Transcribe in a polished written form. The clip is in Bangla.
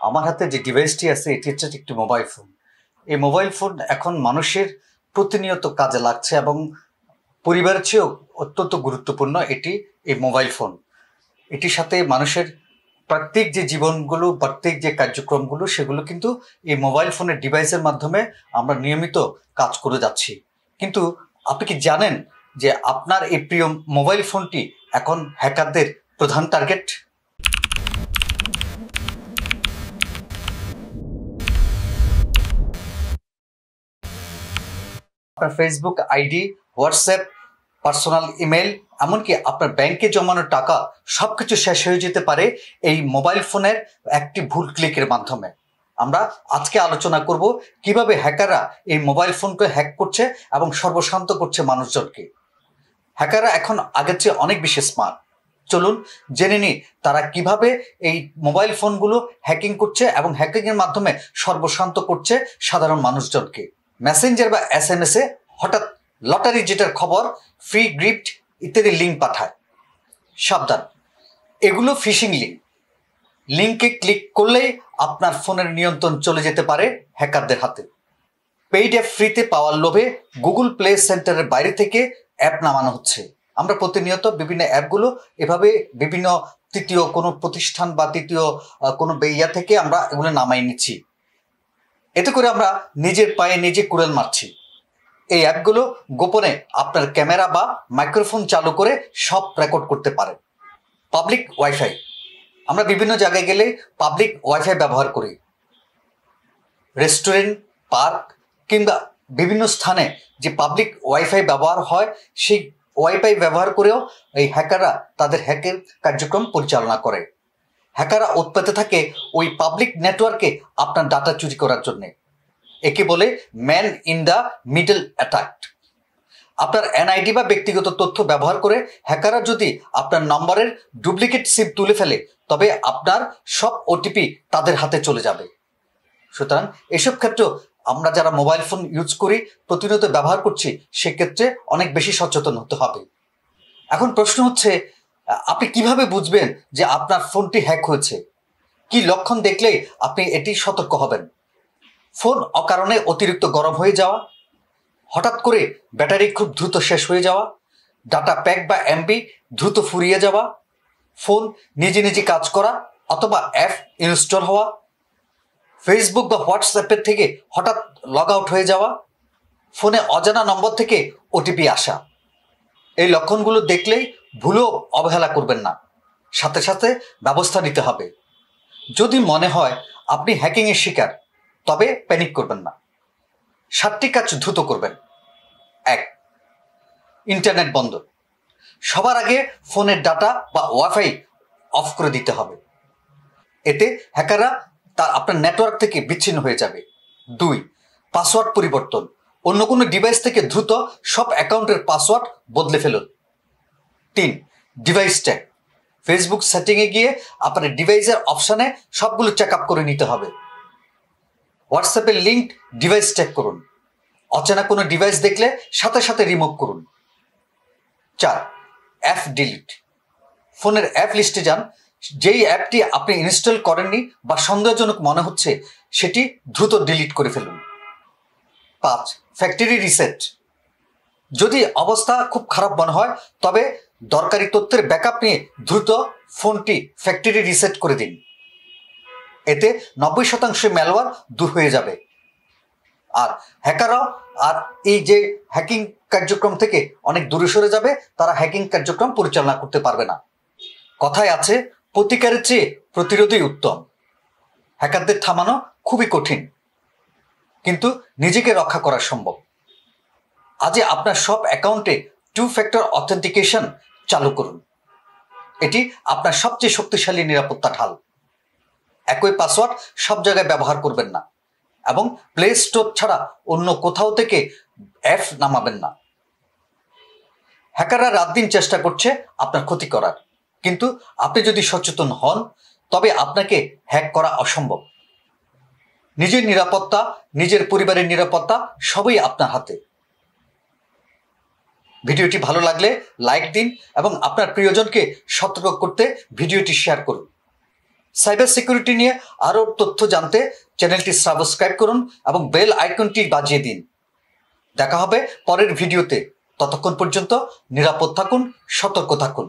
আমার হাতে যে ডিভাইসটি আছে এটি হচ্ছে একটি মোবাইল ফোন। এই মোবাইল ফোন এখন মানুষের প্রতিনিয়ত কাজে লাগছে এবং পরিবারের চেয়েও অত্যন্ত গুরুত্বপূর্ণ এই মোবাইল ফোন। এটির সাথে মানুষের প্রত্যেক যে জীবনগুলো, প্রত্যেক যে কার্যক্রমগুলো, সেগুলো কিন্তু এই মোবাইল ফোনের ডিভাইসের মাধ্যমে আমরা নিয়মিত কাজ করে যাচ্ছি। কিন্তু আপনি কি জানেন যে আপনার এই প্রিয় মোবাইল ফোনটি এখন হ্যাকারদের প্রধান টার্গেট? আপনার Facebook ID, WhatsApp, personal email, এমনকি আপনার ব্যাংকে জমানো টাকা সবকিছু শেষ হয়ে যেতে পারে এই মোবাইল ফোনের একটি ভুল ক্লিকের মাধ্যমে। আমরা আজকে আলোচনা করব কিভাবে হ্যাকাররা এই মোবাইল ফোনকে হ্যাক করছে এবং সর্বশান্ত করছে মানুষজনকে। হ্যাকাররা এখন আগের চেয়ে অনেক বেশি স্মার্ট। চলুন জেনে নিই তারা কিভাবে এই মোবাইল ফোনগুলো হ্যাকিং করছে এবং হ্যাকিংয়ের মাধ্যমে সর্বশান্ত করছে সাধারণ মানুষজনকে। মেসেঞ্জার বা SMS এ হঠাৎ লটারি জেতার খবর, ফ্রি গিফট ইত্যাদি লিঙ্ক পাঠায়। সাবধান, এগুলো ফিশিং লিঙ্ক। লিঙ্কে ক্লিক করলেই আপনার ফোনের নিয়ন্ত্রণ চলে যেতে পারে হ্যাকারদের হাতে। পেইড অ্যাপ ফ্রিতে পাওয়ার লোভে গুগল প্লে সেন্টারের বাইরে থেকে অ্যাপ নামানো হচ্ছে। আমরা প্রতিনিয়ত বিভিন্ন অ্যাপগুলো এভাবে বিভিন্ন তৃতীয় কোনো প্রতিষ্ঠান বা তৃতীয় কোনো ইয়া থেকে আমরা এগুলো নামাই নিচ্ছি। এতে করে আমরা নিজের পায়ে নিজে কুড়াল মারছি। এই অ্যাপগুলো গোপনে আপনার ক্যামেরা বা মাইক্রোফোন চালু করে সব রেকর্ড করতে পারে। পাবলিক ওয়াইফাই, আমরা বিভিন্ন জায়গায় গেলে পাবলিক ওয়াইফাই ব্যবহার করি। রেস্টুরেন্ট, পার্ক কিংবা বিভিন্ন স্থানে যে পাবলিক ওয়াইফাই ব্যবহার হয়, সেই ওয়াইফাই ব্যবহার করেও এই হ্যাকাররা তাদের হ্যাকের কার্যক্রম পরিচালনা করে। হ্যাকাররা উৎপাতে থাকে ওই পাবলিক নেটওয়ার্কে আপনার ডাটা চুরি করার জন্যে। একে বলে man in the middle attack. আপনার NID বা ব্যক্তিগত তথ্য ব্যবহার করে হ্যাকাররা যদি আপনার নম্বরের ডুপ্লিকেট সিম তুলে ফেলে, তবে আপনার সব OTP তাদের হাতে চলে যাবে। সুতরাং এসব ক্ষেত্রেও আমরা যারা মোবাইল ফোন ইউজ করি, প্রতিনিয়ত ব্যবহার করছি, সেক্ষেত্রে অনেক বেশি সচেতন হতে হবে। এখন প্রশ্ন হচ্ছে, আপনি কিভাবে বুঝবেন যে আপনার ফোনটি হ্যাক হয়েছে? কি লক্ষণ দেখলেই আপনি এটি সতর্ক হবেন? ফোন অকারণে অতিরিক্ত গরম হয়ে যাওয়া, হঠাৎ করে ব্যাটারি খুব দ্রুত শেষ হয়ে যাওয়া, ডাটা প্যাক বা MB দ্রুত ফুরিয়ে যাওয়া, ফোন নিজে নিজে কাজ করা অথবা অ্যাপ ইনস্টল হওয়া, ফেসবুক বা হোয়াটসঅ্যাপের থেকে হঠাৎ লগ আউট হয়ে যাওয়া, ফোনে অজানা নম্বর থেকে OTP আসা। এই লক্ষণগুলো দেখলেই ভুলেও অবহেলা করবেন না, সাথে সাথে ব্যবস্থা নিতে হবে। যদি মনে হয় আপনি হ্যাকিংয়ের শিকার, তবে প্যানিক করবেন না। 7টি কাজ দ্রুত করবেন। 1. ইন্টারনেট বন্ধ। সবার আগে ফোনের ডাটা বা ওয়াইফাই অফ করে দিতে হবে। এতে হ্যাকাররা আপনার নেটওয়ার্ক থেকে বিচ্ছিন্ন হয়ে যাবে। 2. পাসওয়ার্ড পরিবর্তন। অন্য কোনো ডিভাইস থেকে দ্রুত সব অ্যাকাউন্টের পাসওয়ার্ড বদলে ফেলুন। 3. Device check. ফেসবুক সেটিংয়ে গিয়ে আপনার ডিভাইসের অপশানে সবগুলো চেক আপ করে নিতে হবে। হোয়াটসঅ্যাপের লিঙ্ক ডিভাইস চেক করুন। অচেনা কোনো ডিভাইস দেখলে সাথে সাথে রিমুভ করুন। 4. App delete. ফোনের অ্যাপ লিস্টে যান। যেই অ্যাপটি আপনি ইনস্টল করেননি বা সন্দেহজনক মনে হচ্ছে, সেটি দ্রুত ডিলিট করে ফেলুন। 5. Factory reset. যদি অবস্থা খুব খারাপ মনে হয়, তবে দরকারি তথ্যের ব্যাকআপ নিয়ে দ্রুত ফোনটি ফ্যাক্টরি রিসেট করে দিন। এতে 90% ম্যালওয়্যার দূর হয়ে যাবে। আর হ্যাকাররাও আর এই যে হ্যাকিং কার্যক্রম থেকে অনেক দূরে সরে যাবে, তারা হ্যাকিং কার্যক্রম পরিচালনা করতে পারবে না। কথায় আছে, প্রতিকারের চেয়ে প্রতিরোধই উত্তম। হ্যাকারদের থামানো খুবই কঠিন, কিন্তু নিজেকে রক্ষা করা সম্ভব। আজই আপনার সব অ্যাকাউন্টে 2 ফ্যাক্টর অথেন্টিকেশন চালু করুন। এটি আপনার সবচেয়ে শক্তিশালী নিরাপত্তা ঢাল। একই পাসওয়ার্ড সব জায়গায় ব্যবহার করবেন না এবং প্লে স্টোর ছাড়া অন্য কোথাও থেকে অ্যাপ নামাবেন না। হ্যাকাররা রাত দিন চেষ্টা করছে আপনার ক্ষতি করার, কিন্তু আপনি যদি সচেতন হন, তবে আপনাকে হ্যাক করা অসম্ভব। নিজের নিরাপত্তা, নিজের পরিবারের নিরাপত্তা সবই আপনার হাতে। ভিডিওটি ভালো লাগলে লাইক দিন এবং আপনার প্রিয়জনকে সতর্ক করতে ভিডিওটি শেয়ার করুন। সাইবার সিকিউরিটি নিয়ে আরও তথ্য জানতে চ্যানেলটি সাবস্ক্রাইব করুন এবং বেল আইকনটি বাজিয়ে দিন। দেখা হবে পরের ভিডিওতে। ততক্ষণ পর্যন্ত নিরাপদ থাকুন, সতর্ক থাকুন।